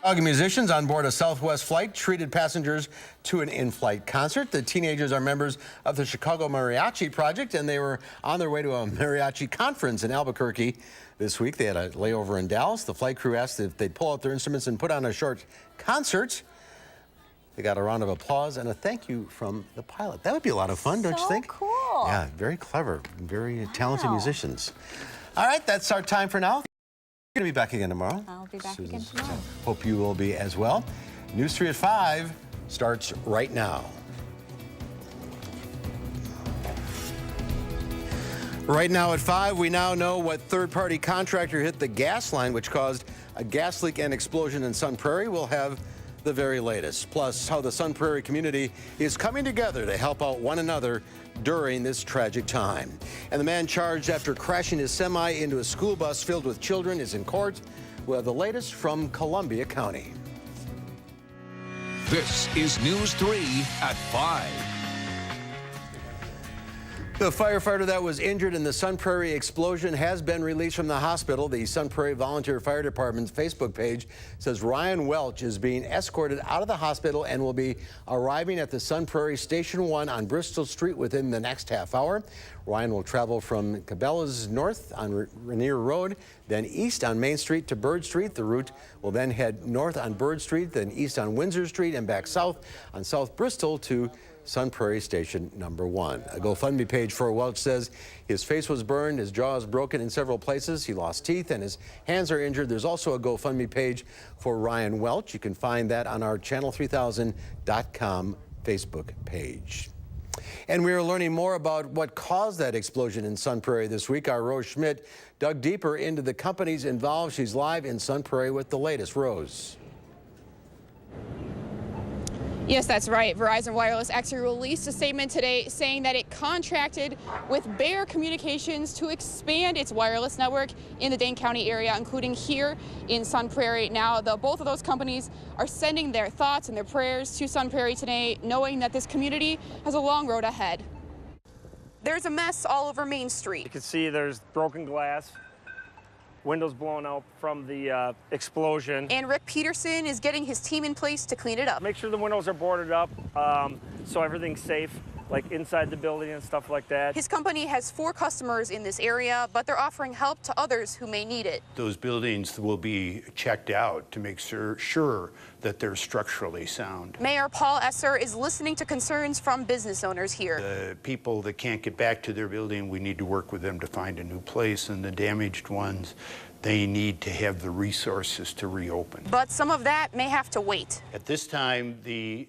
Chicago musicians on board a Southwest flight treated passengers to an in-flight concert. The teenagers are members of the Chicago Mariachi Project, and they were on their way to a mariachi conference in Albuquerque this week. They had a layover in Dallas. The flight crew asked if they'd pull out their instruments and put on a short concert. They got a round of applause and a thank you from the pilot. That would be a lot of fun, don't you think? Cool. Yeah, very clever, very talented musicians. All right, that's our time for now. You're going to be back again tomorrow. I'll be back again tomorrow. Hope you will be as well. News 3 at 5 starts right now. Right now at 5, we now know what third-party contractor hit the gas line, which caused a gas leak and explosion in Sun Prairie. We'll have the very latest, plus how the Sun Prairie community is coming together to help out one another during this tragic time. And the man charged after crashing his semi into a school bus filled with children is in court. We'll have the latest from Columbia County. This is News 3 at 5. The firefighter that was injured in the Sun Prairie explosion has been released from the hospital. The Sun Prairie Volunteer Fire Department's Facebook page says Ryan Welch is being escorted out of the hospital and will be arriving at the Sun Prairie Station 1 on Bristol Street within the next half hour. Ryan will travel from Cabela's north on Rainier Road, then east on Main Street to Bird Street. The route will then head north on Bird Street, then east on Windsor Street, and back south on South Bristol to Sun Prairie Station number 1. A GoFundMe page for Welch says his face was burned, his jaw is broken in several places, he lost teeth, and his hands are injured. There's also a GoFundMe page for Ryan Welch. You can find that on our channel3000.com Facebook page. And we are learning more about what caused that explosion in Sun Prairie this week. Our Rose Schmidt dug deeper into the companies involved. She's live in Sun Prairie with the latest. Rose. Yes, that's right. Verizon Wireless actually released a statement today saying that it contracted with Bayer Communications to expand its wireless network in the Dane County area, including here in Sun Prairie. Now, both of those companies are sending their thoughts and their prayers to Sun Prairie today, knowing that this community has a long road ahead. There's a mess all over Main Street. You can see there's broken glass, windows blown out from the explosion. And Rick Peterson is getting his team in place to clean it up. Make sure the windows are boarded up so everything's safe, like inside the building and stuff like that. His company has 4 customers in this area, but they're offering help to others who may need it. Those buildings will be checked out to make sure that they're structurally sound. Mayor Paul Esser is listening to concerns from business owners here. The people that can't get back to their building, we need to work with them to find a new place, and the damaged ones, they need to have the resources to reopen. But some of that may have to wait. At this time, the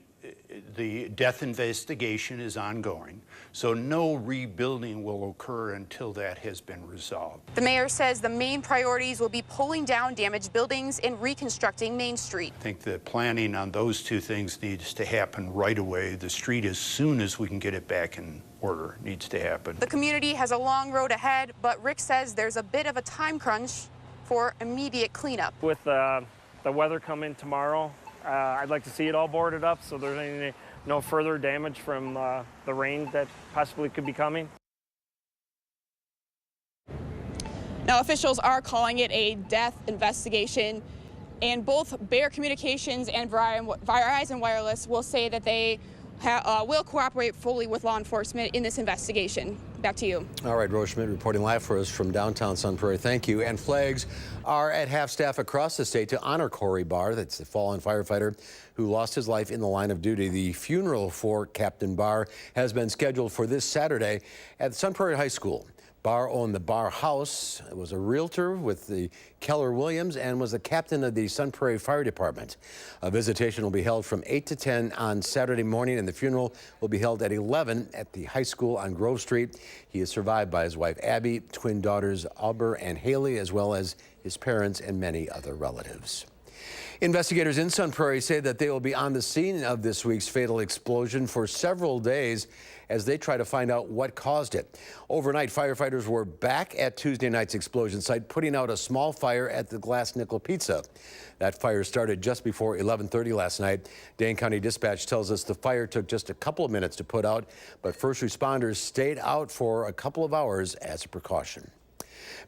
death investigation is ongoing, so no rebuilding will occur until that has been resolved. The mayor says the main priorities will be pulling down damaged buildings and reconstructing Main Street. I think the planning on those two things needs to happen right away. The street, as soon as we can get it back in order, needs to happen. The community has a long road ahead, but Rick says there's a bit of a time crunch for immediate cleanup. With the weather coming tomorrow, I'd like to see it all boarded up so there's no further damage from the rain that possibly could be coming. Now, officials are calling it a death investigation, and both Bayer Communications and Verizon Wireless will say that they will cooperate fully with law enforcement in this investigation. Back to you. All right, Rose Schmidt reporting live for us from downtown Sun Prairie. Thank you. And flags are at half-staff across the state to honor Corey Barr. That's the fallen firefighter who lost his life in the line of duty. The funeral for Captain Barr has been scheduled for this Saturday at Sun Prairie High School. Barr owned the Barr House, was a realtor with the Keller Williams, and was the captain of the Sun Prairie Fire Department. A visitation will be held from 8 to 10 on Saturday morning, and the funeral will be held at 11 at the high school on Grove Street. He is survived by his wife, Abby, twin daughters, Auber and Haley, as well as his parents and many other relatives. Investigators in Sun Prairie say that they will be on the scene of this week's fatal explosion for several days as they try to find out what caused it. Overnight, firefighters were back at Tuesday night's explosion site, putting out a small fire at the Glass Nickel Pizza. That fire started just before 11:30 last night. Dane County Dispatch tells us the fire took just a couple of minutes to put out, but first responders stayed out for a couple of hours as a precaution.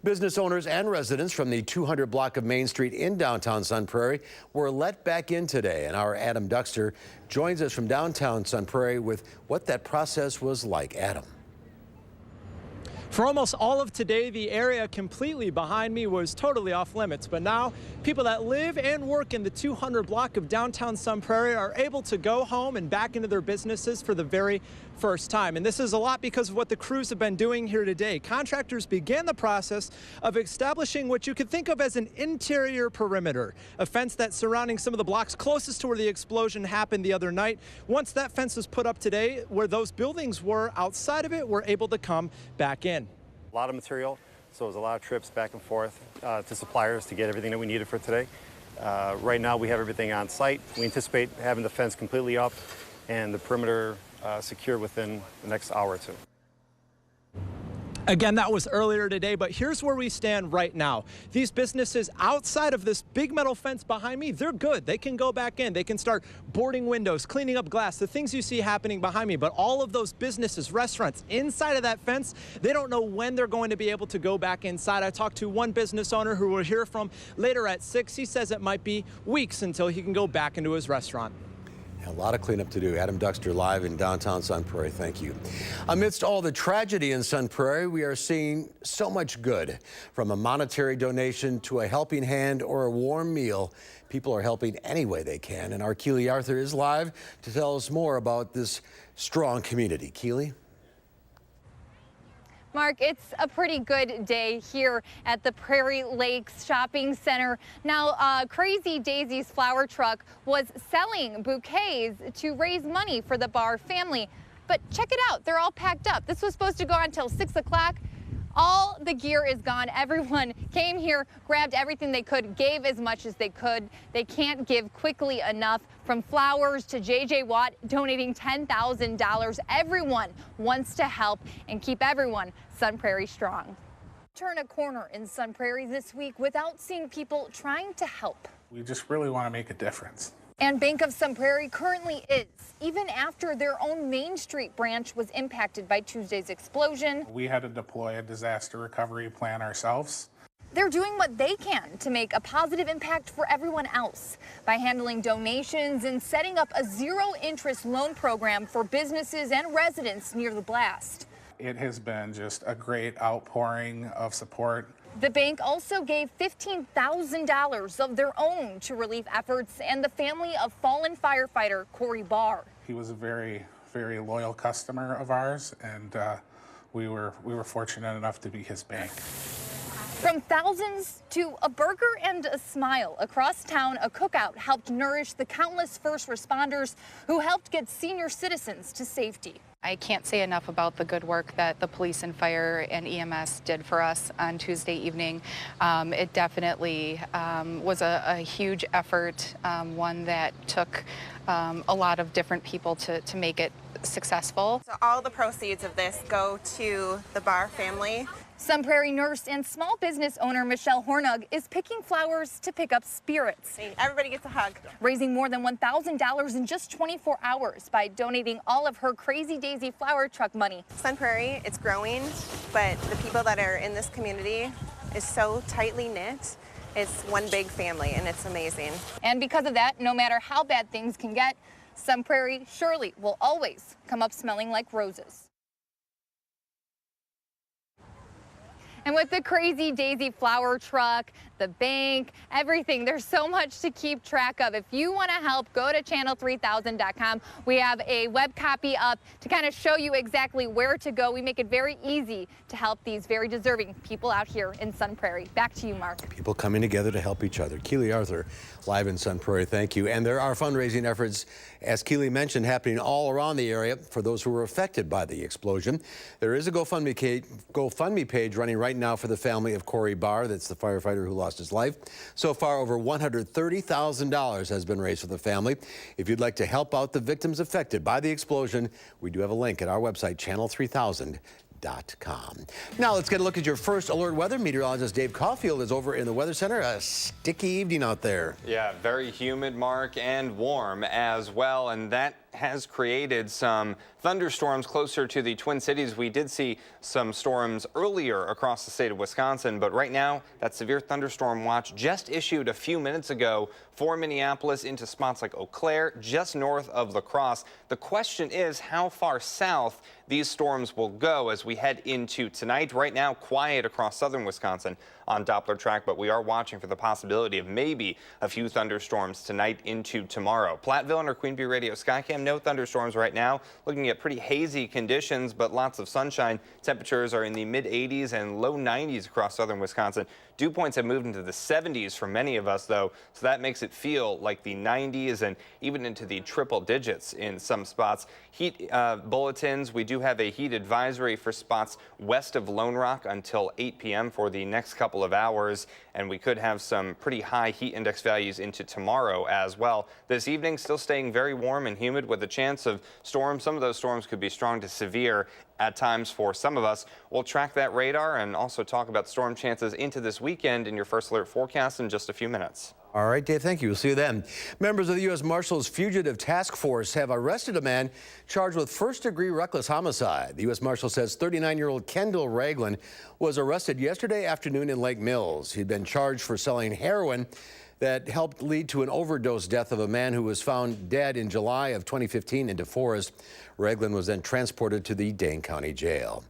Business owners and residents from the 200 block of Main Street in downtown Sun Prairie were let back in today. And our Adam Duxter joins us from downtown Sun Prairie with what that process was like. Adam. For almost all of today, the area completely behind me was totally off limits. But now, people that live and work in the 200 block of downtown Sun Prairie are able to go home and back into their businesses for the very first time. And this is a lot because of what the crews have been doing here today. Contractors began the process of establishing what you could think of as an interior perimeter, a fence that's surrounding some of the blocks closest to where the explosion happened the other night. Once that fence was put up today, where those buildings were outside of it, we're able to come back in. A lot of material, so it was a lot of trips back and forth to suppliers to get everything that we needed for today. Right now we have everything on site. We anticipate having the fence completely up and the perimeter secure within the next hour or two. Again, that was earlier today, but here's where we stand right now. These businesses outside of this big metal fence behind me, they're good. They can go back in. They can start boarding windows, cleaning up glass, the things you see happening behind me. But all of those businesses, restaurants inside of that fence, they don't know when they're going to be able to go back inside. I talked to one business owner who we'll hear from later at 6. He says it might be weeks until he can go back into his restaurant. A lot of cleanup to do. Adam Duxter live in downtown Sun Prairie. Thank you. Amidst all the tragedy in Sun Prairie, we are seeing so much good. From a monetary donation to a helping hand or a warm meal, people are helping any way they can. And our Keely Arthur is live to tell us more about this strong community. Keely? Mark, it's a pretty good day here at the Prairie Lakes Shopping Center. Now, Crazy Daisy's flower truck was selling bouquets to raise money for the Barr family. But check it out, they're all packed up. This was supposed to go on until 6 o'clock. All the gear is gone. Everyone came here, grabbed everything they could, gave as much as they could. They can't give quickly enough. From flowers to J.J. Watt donating $10,000. Everyone wants to help and keep everyone Sun Prairie strong. Turn a corner in Sun Prairie this week without seeing people trying to help. We just really want to make a difference. And Bank of Sun Prairie currently is, even after their own Main Street branch was impacted by Tuesday's explosion. We had to deploy a disaster recovery plan ourselves. They're doing what they can to make a positive impact for everyone else by handling donations and setting up a zero-interest loan program for businesses and residents near the blast. It has been just a great outpouring of support. The bank also gave $15,000 of their own to relief efforts and the family of fallen firefighter Corey Barr. He was a very, very loyal customer of ours, and we were fortunate enough to be his bank. From thousands to a burger and a smile, across town, a cookout helped nourish the countless first responders who helped get senior citizens to safety. I can't say enough about the good work that the police and fire and EMS did for us on Tuesday evening. It definitely was a huge effort, one that took a lot of different people to make it successful. So all the proceeds of this go to the Barr family. Sun Prairie nurse and small business owner Michelle Hornug is picking flowers to pick up spirits. Everybody gets a hug. Raising more than $1,000 in just 24 hours by donating all of her Crazy Daisy flower truck money. Sun Prairie, it's growing, but the people that are in this community is so tightly knit. It's one big family, and it's amazing. And because of that, no matter how bad things can get, Sun Prairie surely will always come up smelling like roses. And with the Crazy Daisy flower truck, the bank, everything, there's so much to keep track of. If you want to help, go to channel3000.com. We have a web copy up to kind of show you exactly where to go. We make it very easy to help these very deserving people out here in Sun Prairie. Back to you, Mark. People coming together to help each other. Keely Arthur, live in Sun Prairie. Thank you. And there are fundraising efforts, as Keely mentioned, happening all around the area for those who were affected by the explosion. There is a GoFundMe page running right now for the family of Corey Barr. That's the firefighter who lost his life. So far, over $130,000 has been raised for the family. If you'd like to help out the victims affected by the explosion, we do have a link at our website, channel3000.com. Now let's get a look at your first alert weather. Meteorologist Dave Caulfield is over in the Weather Center. A sticky evening out there. Yeah, very humid, Mark, and warm as well. And that has created some thunderstorms closer to the Twin Cities. We did see some storms earlier across the state of Wisconsin, but right now that severe thunderstorm watch just issued a few minutes ago for Minneapolis into spots like Eau Claire, just north of La Crosse. The question is how far south these storms will go as we head into tonight. Right now, quiet across southern Wisconsin on Doppler track, but we are watching for the possibility of maybe a few thunderstorms tonight into tomorrow. Platteville under Queen Bee Radio Skycam, no thunderstorms right now. Looking at pretty hazy conditions, but lots of sunshine. Temperatures are in the mid 80s and low 90s across southern Wisconsin. Dew points have moved into the 70s for many of us, though, so that makes it feel like the 90s and even into the triple digits in some spots. Heat bulletins, we do have a heat advisory for spots west of Lone Rock until 8 p.m. for the next couple of hours, and we could have some pretty high heat index values into tomorrow as well. This evening, still staying very warm and humid with a chance of storms. Some of those storms could be strong to severe at times for some of us. We'll track that radar and also talk about storm chances into this weekend in your first alert forecast in just a few minutes. All right, Dave, thank you. We'll see you then. Members of the U.S. Marshals Fugitive Task Force have arrested a man charged with first-degree reckless homicide. The U.S. Marshal says 39-year-old Kendall Ragland was arrested yesterday afternoon in Lake Mills. He'd been charged for selling heroin that helped lead to an overdose death of a man who was found dead in July of 2015 in DeForest. Ragland was then transported to the Dane County Jail.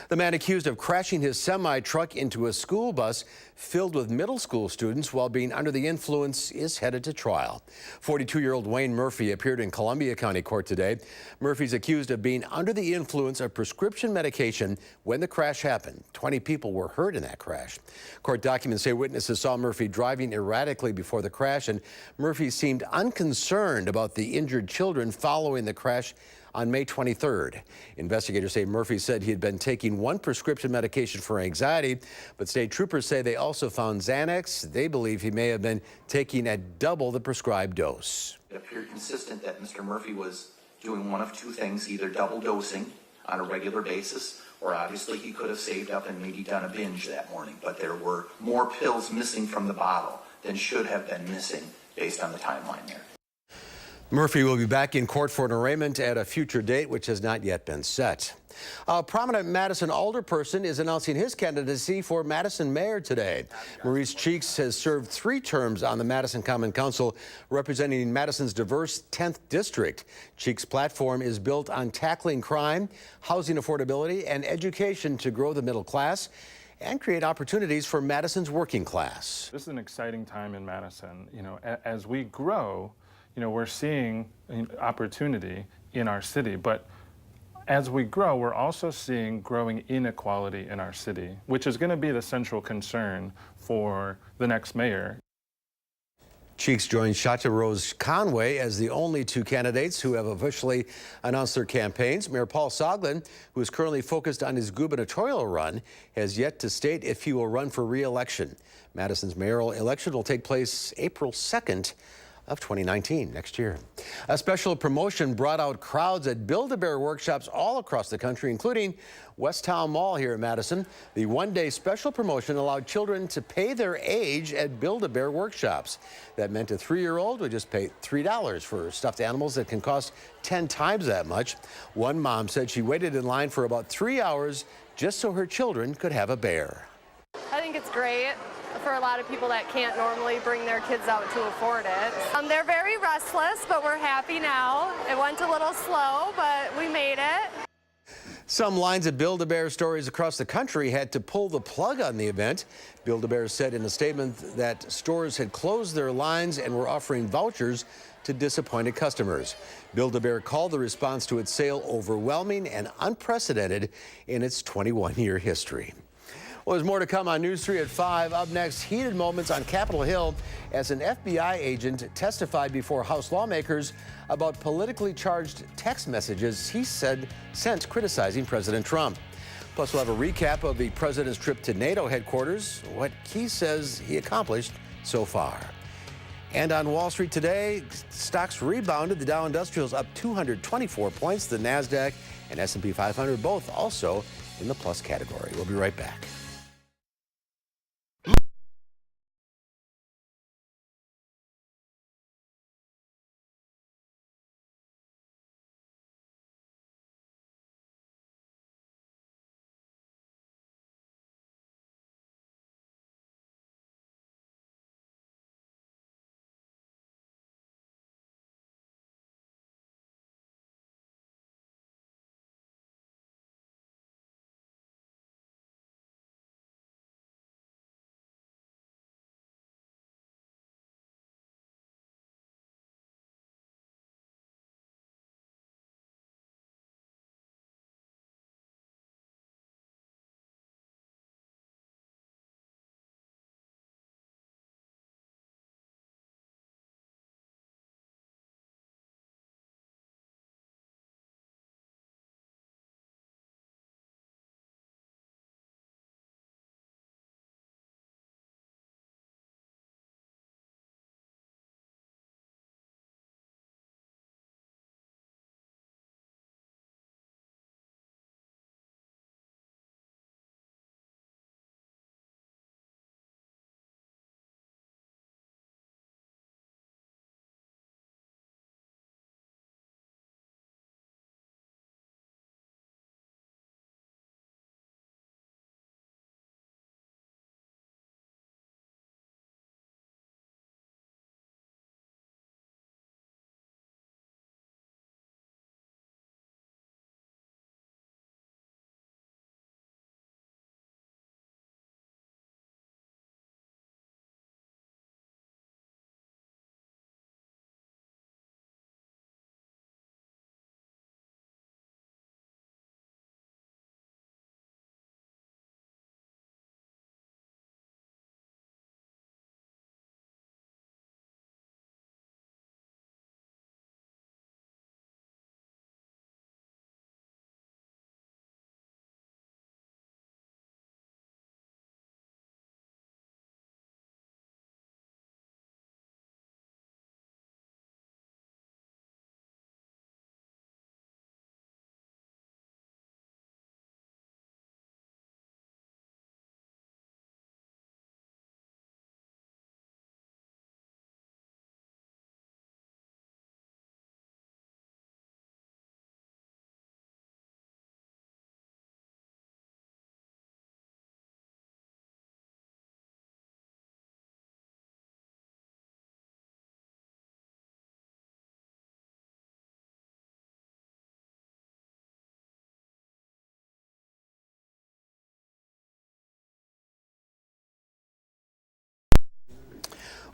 The man accused of crashing his semi-truck into a school bus filled with middle school students while being under the influence is headed to trial. 42-year-old Wayne Murphy appeared in Columbia County Court today. Murphy's accused of being under the influence of prescription medication when the crash happened. 20 people were hurt in that crash. Court documents say witnesses saw Murphy driving erratically before the crash, and Murphy seemed unconcerned about the injured children following the crash on May 23rd. Investigators say Murphy said he had been taking one prescription medication for anxiety, but state troopers say they also found Xanax. They believe he may have been taking at double the prescribed dose. It appeared consistent that Mr. Murphy was doing one of two things, either double dosing on a regular basis, or obviously he could have saved up and maybe done a binge that morning, but there were more pills missing from the bottle than should have been missing based on the timeline there. Murphy will be back in court for an arraignment at a future date, which has not yet been set. A prominent Madison alderperson is announcing his candidacy for Madison mayor today. Maurice Cheeks has served 3 terms on the Madison Common Council, representing Madison's diverse 10th district. Cheeks' platform is built on tackling crime, housing affordability, and education to grow the middle class and create opportunities for Madison's working class. This is an exciting time in Madison. You know, as we grow, we're seeing opportunity in our city, but as we grow, we're also seeing growing inequality in our city, which is going to be the central concern for the next mayor. Cheeks joins Shacha Rose Conway as the only 2 candidates who have officially announced their campaigns. Mayor Paul Soglin, who is currently focused on his gubernatorial run, has yet to state if he will run for re-election. Madison's mayoral election will take place April 2nd. Of 2019, next year. A special promotion brought out crowds at Build-A-Bear workshops all across the country, including West Town Mall here in Madison. The one-day special promotion allowed children to pay their age at Build-A-Bear workshops. That meant a 3-year-old would just pay $3 for stuffed animals that can cost 10 times that much. One mom said she waited in line for about 3 hours just so her children could have a bear. I think it's great for a lot of people that can't normally bring their kids out to afford it. They're very restless, but we're happy now. It went a little slow, but we made it. Some lines of Build-A-Bear stores across the country had to pull the plug on the event. Build-A-Bear said in a statement that stores had closed their lines and were offering vouchers to disappointed customers. Build-A-Bear called the response to its sale overwhelming and unprecedented in its 21-year history. Well, there's more to come on News 3 at 5. Up next, heated moments on Capitol Hill as an FBI agent testified before House lawmakers about politically charged text messages he said sent criticizing President Trump. Plus, we'll have a recap of the president's trip to NATO headquarters, what he says he accomplished so far. And on Wall Street today, stocks rebounded. The Dow Industrials up 224 points. The NASDAQ and S&P 500 both also in the plus category. We'll be right back.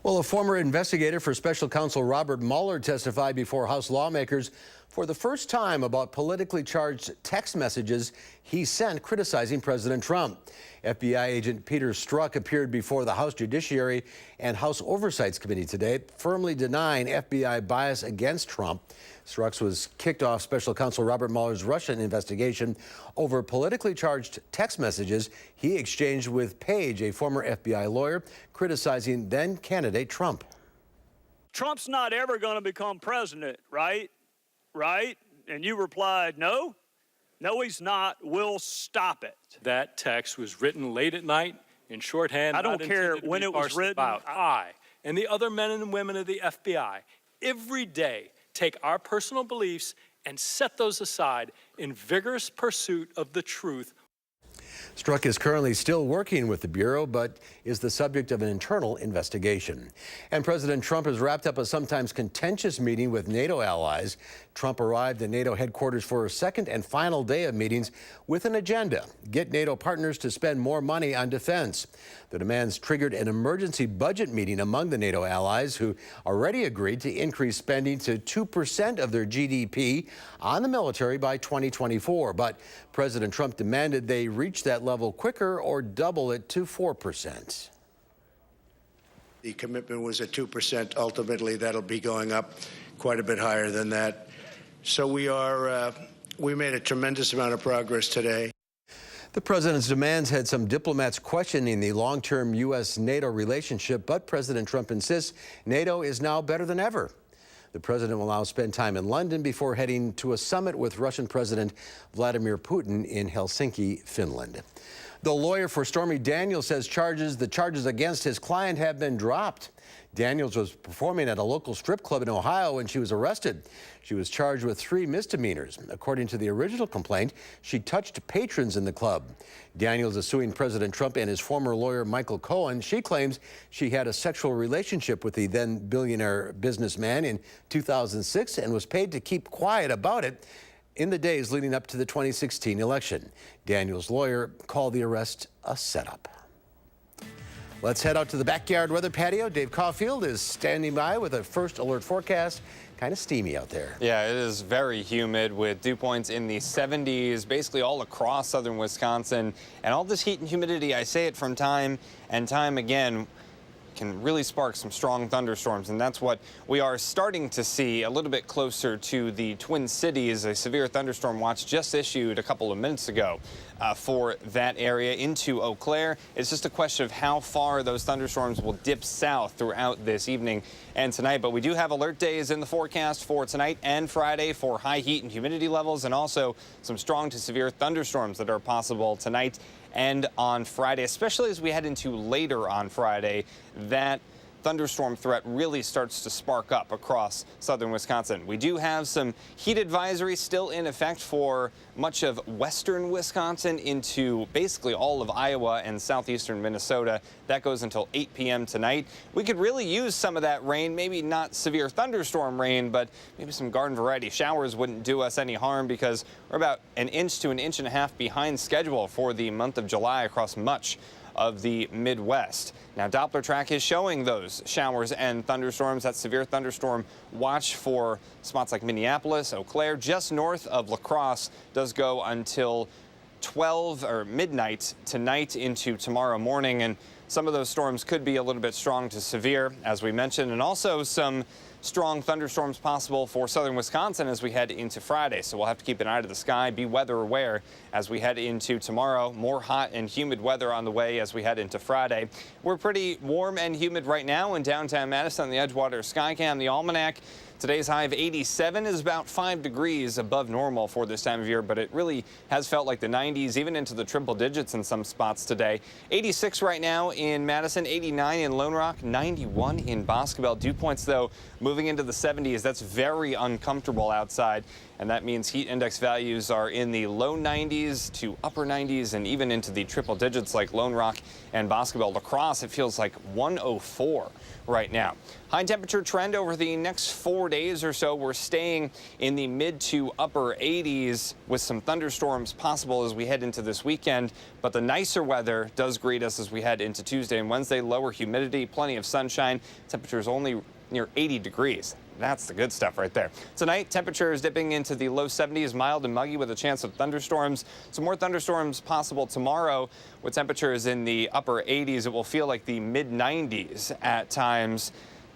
Well, a former investigator for special counsel Robert Mueller testified before House lawmakers for the first time about politically charged text messages he sent criticizing President Trump. FBI agent Peter Strzok appeared before the House Judiciary and House Oversight Committee today, firmly denying FBI bias against Trump. Strzok was kicked off special counsel Robert Mueller's Russian investigation over politically charged text messages he exchanged with Page, a former FBI lawyer, criticizing then-candidate Trump. Trump's not ever going to become president, right? Right? And you replied, no. No, he's not. We'll stop it. That text was written late at night in shorthand. I don't care when it was written. I and the other men and women of the FBI every day take our personal beliefs and set those aside in vigorous pursuit of the truth. Strzok is currently still working with the Bureau, but is the subject of an internal investigation. And President Trump has wrapped up a sometimes contentious meeting with NATO allies. Trump arrived at NATO headquarters for a second and final day of meetings with an agenda: get NATO partners to spend more money on defense. The demands triggered an emergency budget meeting among the NATO allies, who already agreed to increase spending to 2% of their GDP on the military by 2024. But President Trump demanded they reach that level quicker or double it to 4%. The commitment was at 2%. Ultimately, that'll be going up quite a bit higher than that. So we made a tremendous amount of progress today. The president's demands had some diplomats questioning the long-term U.S.-NATO relationship, but President Trump insists NATO is now better than ever. The president will now spend time in London before heading to a summit with Russian President Vladimir Putin in Helsinki, Finland. The lawyer for Stormy Daniels says the charges against his client have been dropped. Daniels was performing at a local strip club in Ohio when she was arrested. She was charged with 3 misdemeanors. According to the original complaint, she touched patrons in the club. Daniels is suing President Trump and his former lawyer, Michael Cohen. She claims she had a sexual relationship with the then billionaire businessman in 2006 and was paid to keep quiet about it in the days leading up to the 2016 election. Daniels' lawyer called the arrest a setup. Let's head out to the backyard weather patio. Dave Caulfield is standing by with a first alert forecast. Kind of steamy out there. Yeah, it is very humid with dew points in the 70s, basically all across southern Wisconsin. And all this heat and humidity, I say it from time and time again, can really spark some strong thunderstorms, and that's what we are starting to see a little bit closer to the Twin Cities. A severe thunderstorm watch just issued a couple of minutes ago for that area into Eau Claire. It's just a question of how far those thunderstorms will dip south throughout this evening and tonight. But we do have alert days in the forecast for tonight and Friday for high heat and humidity levels, and also some strong to severe thunderstorms that are possible tonight and on Friday, especially as we head into later on Friday. That thunderstorm threat really starts to spark up across southern Wisconsin. We do have some heat advisories still in effect for much of western Wisconsin into basically all of Iowa and southeastern Minnesota. That goes until 8 p.m. tonight. We could really use some of that rain, maybe not severe thunderstorm rain, but maybe some garden variety showers wouldn't do us any harm, because we're about 1 inch to 1.5 inches behind schedule for the month of July across much of the Midwest. Now, Doppler track is showing those showers and thunderstorms. That severe thunderstorm watch for spots like Minneapolis, Eau Claire, just north of La Crosse, does go until 12 or midnight tonight into tomorrow morning. And some of those storms could be a little bit strong to severe, as we mentioned, and also some strong thunderstorms possible for southern Wisconsin as we head into Friday. So we'll have to keep an eye to the sky, be weather aware as we head into tomorrow. More hot and humid weather on the way as we head into Friday. We're pretty warm and humid right now in downtown Madison on the Edgewater Skycam. The almanac, today's high of 87 is about 5 degrees above normal for this time of year, but it really has felt like the 90s, even into the triple digits in some spots today. 86 right now in Madison, 89 in Lone Rock, 91 in Boscobel. Dew points, though, moving into the 70s. That's very uncomfortable outside. and that means heat index values are in the low 90s to upper 90s and even into the triple digits like Lone Rock and Boscobel. La Crosse, it feels like 104 right now. High temperature trend over the next 4 days or so. We're staying in the mid to upper 80s with some thunderstorms possible as we head into this weekend. But the nicer weather does greet us as we head into Tuesday and Wednesday. Lower humidity, plenty of sunshine. Temperatures only near 80 degrees. That's the good stuff right there. Tonight, temperatures dipping into the low 70s, mild and muggy with a chance of thunderstorms. Some more thunderstorms possible tomorrow with temperatures in the upper 80s. It will feel like the mid 90s at times.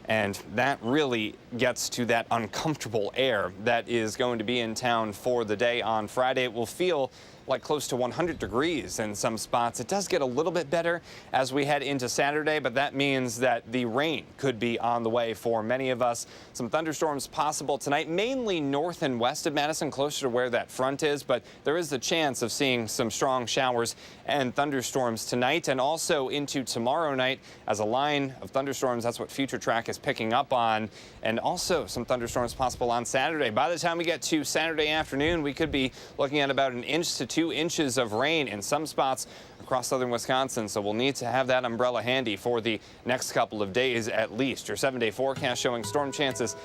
And that really gets to that uncomfortable air that is going to be in town for the day on Friday. It will feel like close to 100 degrees in some spots. It does get a little bit better as we head into Saturday, but that means that the rain could be on the way for many of us. Some thunderstorms possible tonight, mainly north and west of Madison, closer to where that front is, but there is the chance of seeing some strong showers and thunderstorms tonight and also into tomorrow night as a line of thunderstorms. That's what Future Track is picking up on, and also some thunderstorms possible on Saturday. By the time we get to Saturday afternoon, we could be looking at about 1 inch to 2 inches of rain in some spots across southern Wisconsin, so we'll need to have that umbrella handy for the next couple of days at least. Your 7-day forecast showing storm chances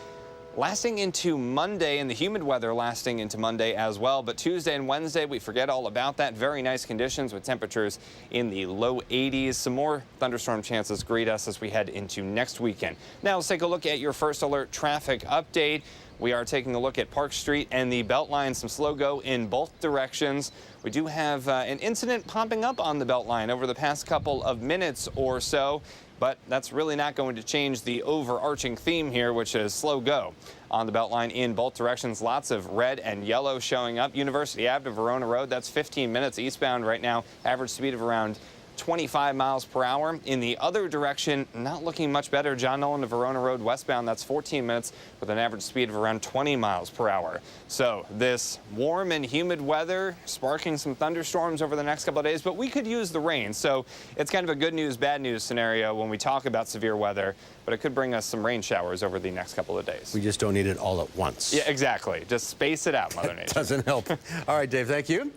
lasting into Monday and the humid weather lasting into Monday as well. But Tuesday and Wednesday, we forget all about that. Very nice conditions with temperatures in the low 80s. Some more thunderstorm chances greet us as we head into next weekend. Now let's take a look at your first alert traffic update. We are taking a look at Park Street and the Beltline. Some slow go in both directions. We do have an incident popping up on the Beltline over the past couple of minutes or so, but that's really not going to change the overarching theme here, which is slow go on the Beltline in both directions. Lots of red and yellow showing up. University Ave to Verona Road, that's 15 minutes eastbound right now. Average speed of around 25 miles per hour. In the other direction, not looking much better. John Nolan to Verona Road westbound, that's 14 minutes with an average speed of around 20 miles per hour. So this warm and humid weather sparking some thunderstorms over the next couple of days, but we could use the rain. So it's kind of a good news, bad news scenario when we talk about severe weather, but it could bring us some rain showers over the next couple of days. We just don't need it all at once. Yeah, exactly. Just space it out, Mother Nature. Doesn't help. All right, Dave, thank you.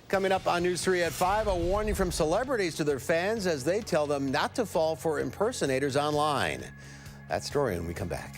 Coming up on News 3 at 5, a warning from celebrities to their fans as they tell them not to fall for impersonators online. That story when we come back.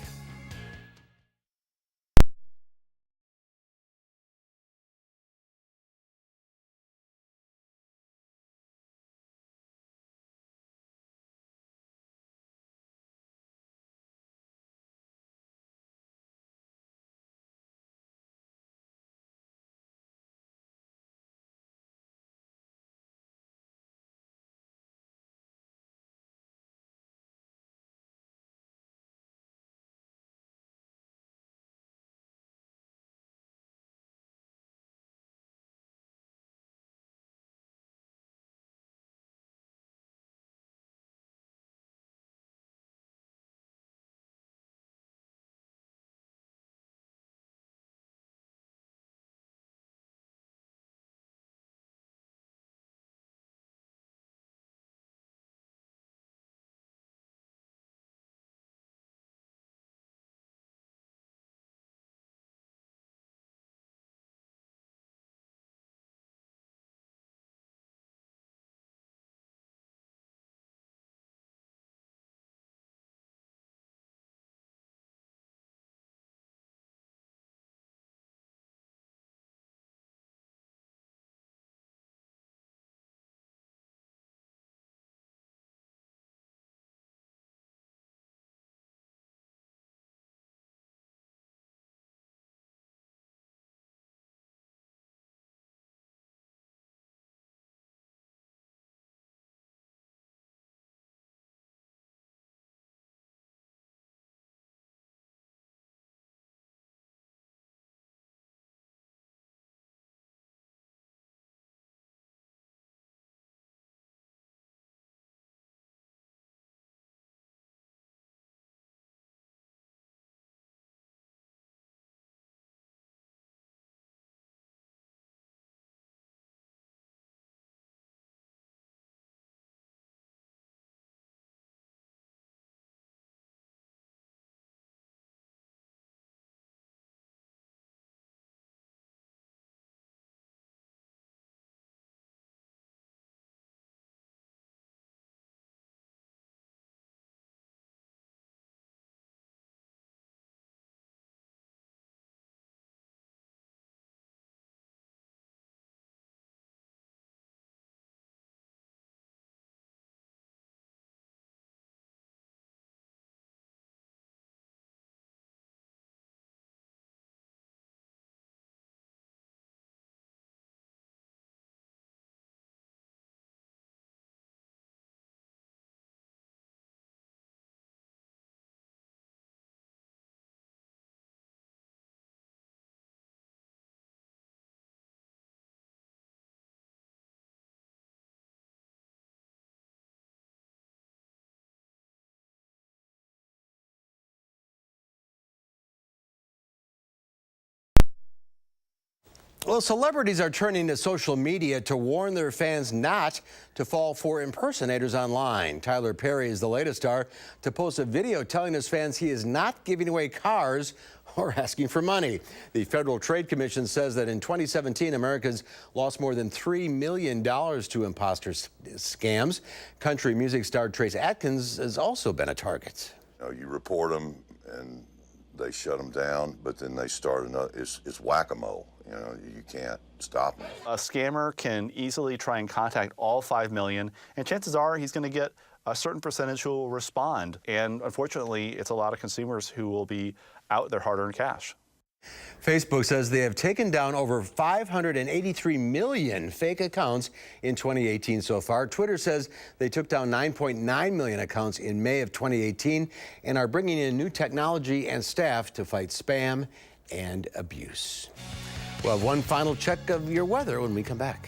Well, celebrities are turning to social media to warn their fans not to fall for impersonators online. Tyler Perry is the latest star to post a video telling his fans he is not giving away cars or asking for money. The Federal Trade Commission says that in 2017, Americans lost more than $3 million to imposter scams. Country music star Trace Atkins has also been a target. You report them and they shut them down, but then they start another. It's whack-a-mole. You can't stop them. A scammer can easily try and contact all 5 million, and chances are he's going to get a certain percentage who will respond. And unfortunately, it's a lot of consumers who will be out their hard-earned cash. Facebook says they have taken down over 583 million fake accounts in 2018 so far. Twitter says they took down 9.9 million accounts in May of 2018 and are bringing in new technology and staff to fight spam and abuse. We'll have one final check of your weather when we come back.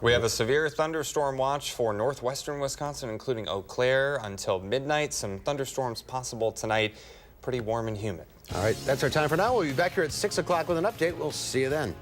We have a severe thunderstorm watch for northwestern Wisconsin, including Eau Claire, until midnight. Some thunderstorms possible tonight. Pretty warm and humid. All right, that's our time for now. We'll be back here at 6 o'clock with an update. We'll see you then.